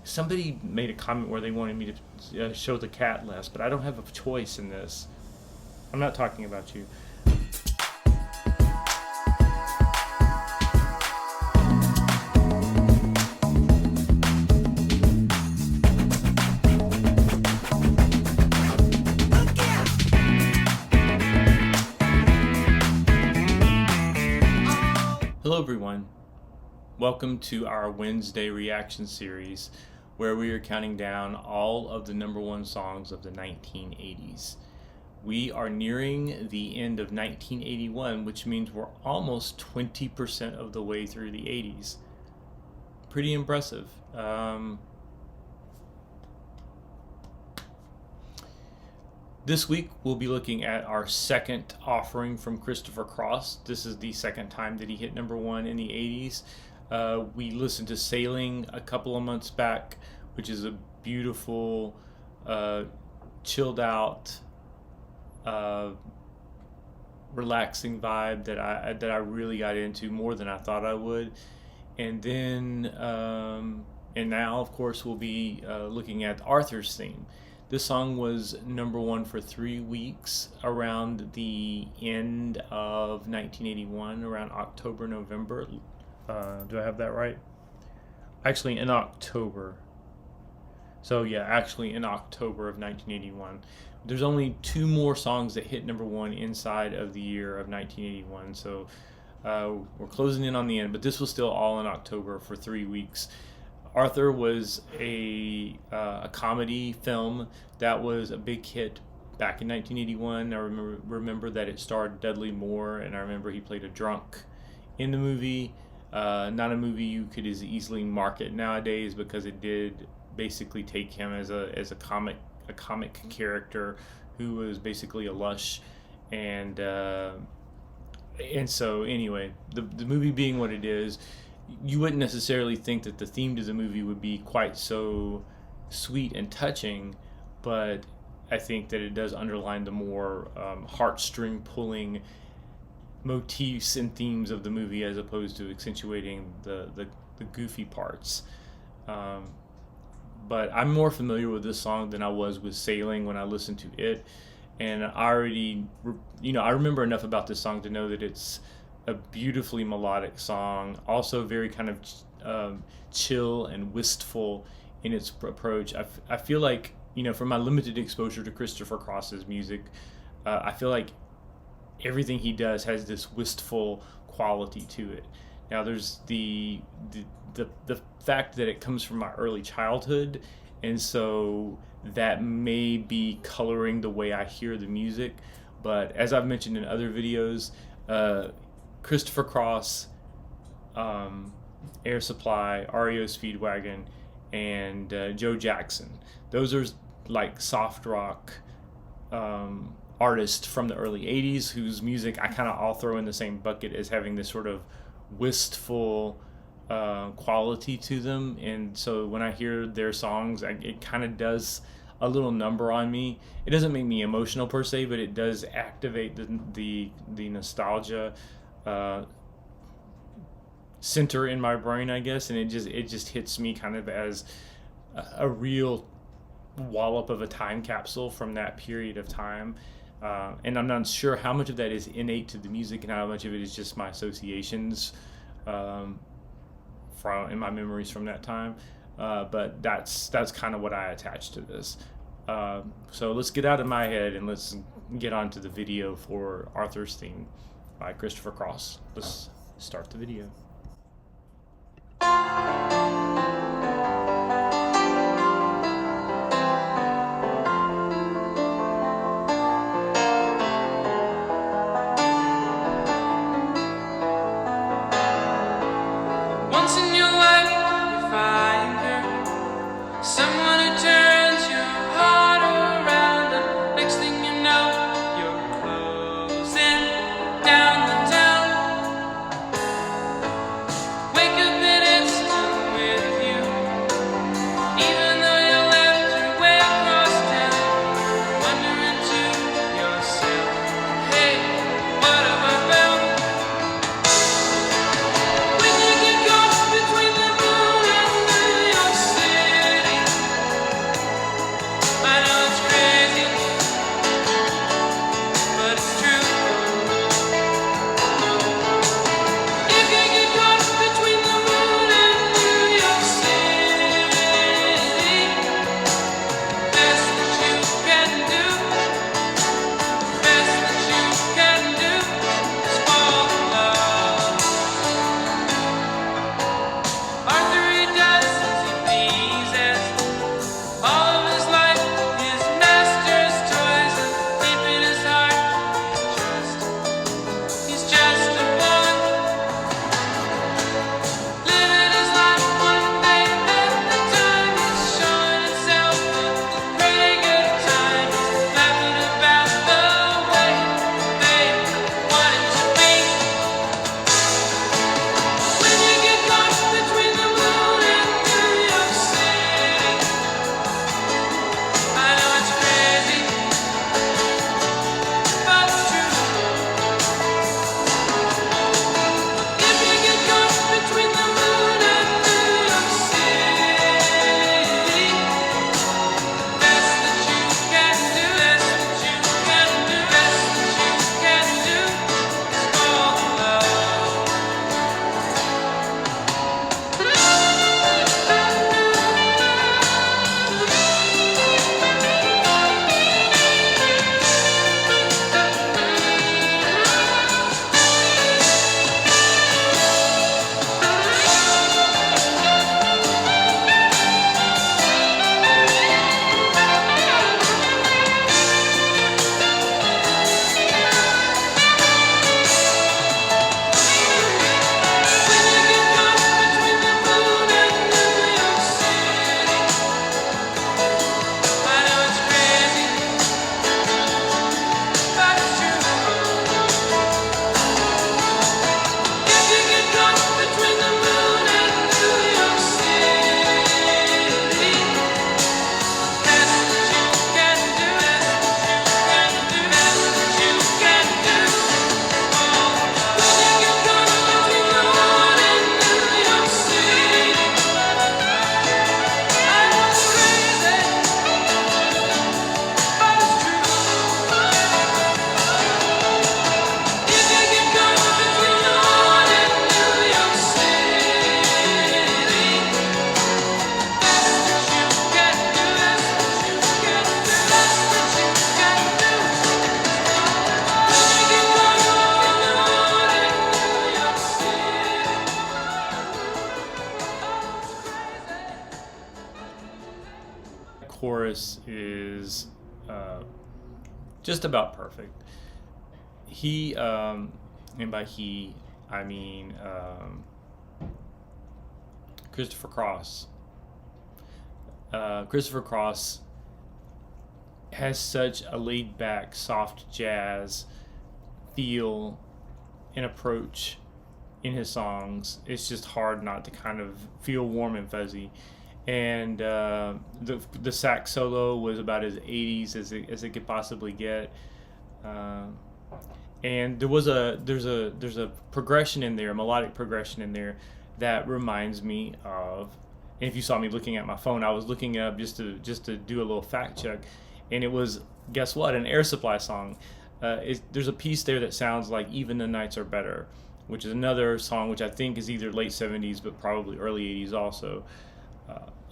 Somebody made a comment where they wanted me to show the cat less, but I don't have a choice in this. I'm not talking about you. Hello everyone. Welcome to our Wednesday reaction series where we are counting down all of the number one songs of the 1980s. We are nearing the end of 1981, which means we're almost 20% of the way through the 80s. Pretty impressive. This week we'll be looking at our second offering from Christopher Cross. This is the second time that he hit number one in the 80s. We listened to Sailing a couple of months back, which is a beautiful, chilled out, relaxing vibe that I really got into more than I thought I would. And then, and now of course we'll be looking at Arthur's Theme. This song was number one for 3 weeks around the end of 1981, around October, November. Do I have that right? Actually, in October. So yeah, actually in October of 1981. There's only 2 more songs that hit number one inside of the year of 1981. So we're closing in on the end, but this was still all in October for 3 weeks. Arthur was a comedy film that was a big hit back in 1981. I remember that it starred Dudley Moore, and I remember he played a drunk in the movie. Not a movie you could as easily market nowadays because it did basically take him as a comic character who was basically a lush, and so anyway, the movie being what it is, you wouldn't necessarily think that the theme to the movie would be quite so sweet and touching, but I think that it does underline the more heartstring pulling motifs and themes of the movie as opposed to accentuating the goofy parts. But I'm more familiar with this song than I was with Sailing when I listened to it, and I already, I remember enough about this song to know that it's a beautifully melodic song, also very kind of chill and wistful in its approach. I feel like, from my limited exposure to Christopher Cross's music, I feel like everything he does has this wistful quality to it. Now there's the fact that it comes from my early childhood, and so that may be coloring the way I hear the music, but as I've mentioned in other videos, Christopher Cross, Air Supply, REO Speedwagon, and Joe Jackson. Those are like soft rock artists from the early 80s whose music I kind of all throw in the same bucket as having this sort of wistful quality to them. And so when I hear their songs, it kind of does a little number on me. It doesn't make me emotional per se, but it does activate the nostalgia center in my brain, I guess, and it just hits me kind of as a real wallop of a time capsule from that period of time. And I'm not sure how much of that is innate to the music and how much of it is just my associations in my memories from that time. But that's kind of what I attach to this. So let's get out of my head and let's get on to the video for Arthur's Theme by Christopher Cross. Let's start the video. Once in your life you find her, someone who turns your heart around, and next thing you know, you're closing down the town. Wake up and it's too chorus is just about perfect. He, and by he, I mean Christopher Cross. Christopher Cross has such a laid-back, soft jazz feel and approach in his songs. It's just hard not to kind of feel warm and fuzzy. And the sax solo was about as 80s as it could possibly get. And there's a progression in there, a melodic progression in there that reminds me of. And if you saw me looking at my phone, I was looking it up just to do a little fact check, and it was, guess what, an Air Supply song. There's a piece there that sounds like "Even the Nights Are Better," which is another song which I think is either late 70s but probably early 80s also.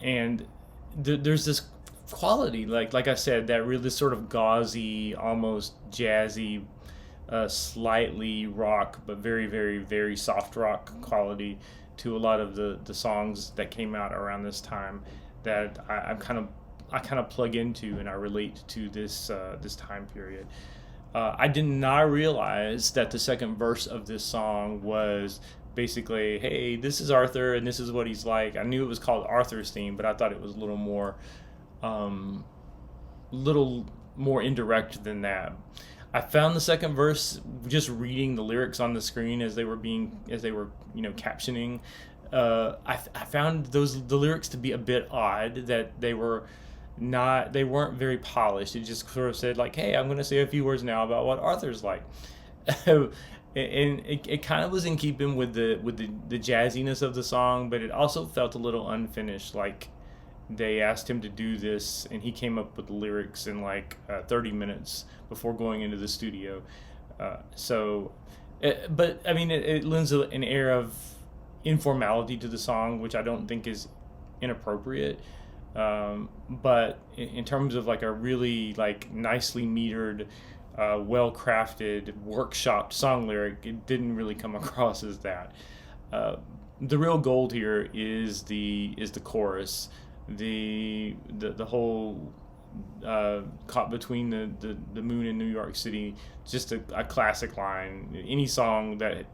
And there's this quality, like I said, that really this sort of gauzy, almost jazzy, slightly rock, but very, very, very soft rock quality to a lot of the songs that came out around this time that I kind of plug into and I relate to this time period. I did not realize that the second verse of this song was basically, hey, this is Arthur and this is what he's like. I knew it was called Arthur's Theme, but I thought it was a little more indirect than that. I found the second verse just reading the lyrics on the screen as they were captioning. I found the lyrics to be a bit odd, that they weren't very polished. It just sort of said like, hey, I'm going to say a few words now about what Arthur's like. And it kind of was in keeping with the jazziness of the song, but it also felt a little unfinished, like they asked him to do this and he came up with the lyrics in like 30 minutes before going into the studio. But I mean, it lends an air of informality to the song, which I don't think is inappropriate. But in terms of like a really like nicely metered, well-crafted, workshopped song lyric, it didn't really come across as that. The real gold here is the chorus. The whole caught between the moon and New York City, just a classic line. Any song that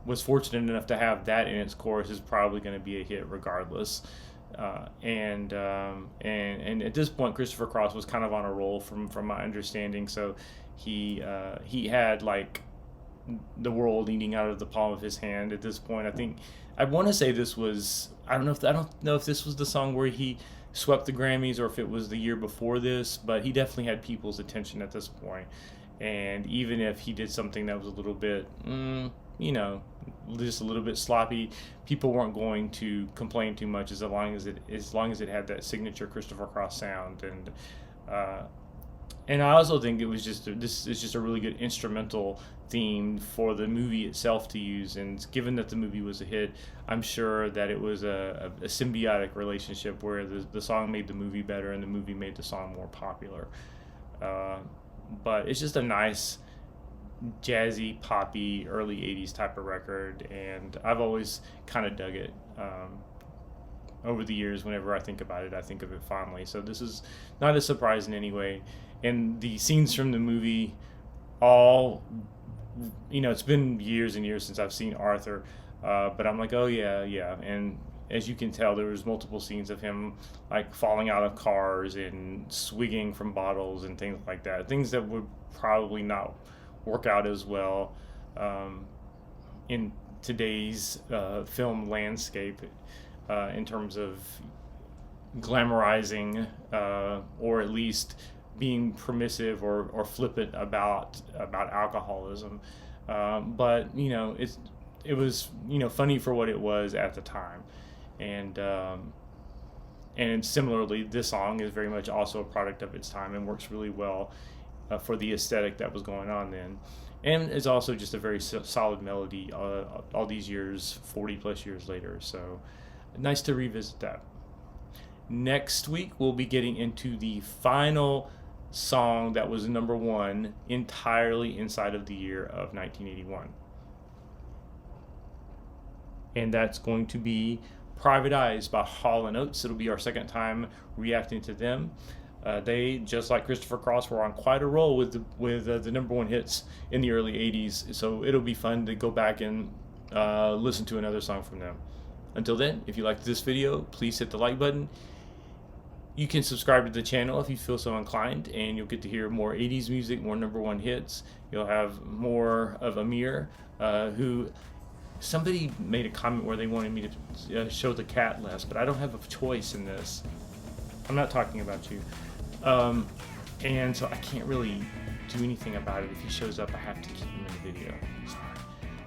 was fortunate enough to have that in its chorus is probably going to be a hit regardless. And at this point, Christopher Cross was kind of on a roll from my understanding. So he had like the world leaning out of the palm of his hand at this point. I want to say this was, I don't know if this was the song where he swept the Grammys or if it was the year before this, but he definitely had people's attention at this point. And even if he did something that was a little bit, just a little bit sloppy, people weren't going to complain too much as long as it had that signature Christopher Cross sound. And I also think this is just a really good instrumental theme for the movie itself to use. And given that the movie was a hit, I'm sure that it was a symbiotic relationship where the song made the movie better and the movie made the song more popular. But it's just a nice, jazzy, poppy, early 80s type of record, and I've always kind of dug it. Over the years, whenever I think about it, I think of it fondly. So this is not a surprise in any way. And the scenes from the movie, it's been years and years since I've seen Arthur, but I'm like, oh yeah. And as you can tell, there was multiple scenes of him like falling out of cars and swigging from bottles and things like that. Things that would probably not work out as well in today's film landscape in terms of glamorizing or at least being permissive or flippant about alcoholism. But it was funny for what it was at the time. And similarly, this song is very much also a product of its time and works really well for the aesthetic that was going on then. And it's also just a very solid melody all these years, 40 plus years later. So nice to revisit that. Next week, we'll be getting into the final song that was number one entirely inside of the year of 1981. And that's going to be Private Eyes by Hall & Oates. It'll be our second time reacting to them. They, just like Christopher Cross, were on quite a roll with the number one hits in the early 80s, so it'll be fun to go back and listen to another song from them. Until then, if you liked this video, please hit the like button. You can subscribe to the channel if you feel so inclined, and you'll get to hear more 80s music, more number one hits. You'll have more of Amir, who... Somebody made a comment where they wanted me to show the cat less, but I don't have a choice in this. I'm not talking about you. And so I can't really do anything about it. If he shows up, I have to keep him in the video.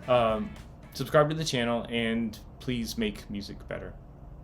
Sorry. Subscribe to the channel, and please make music better.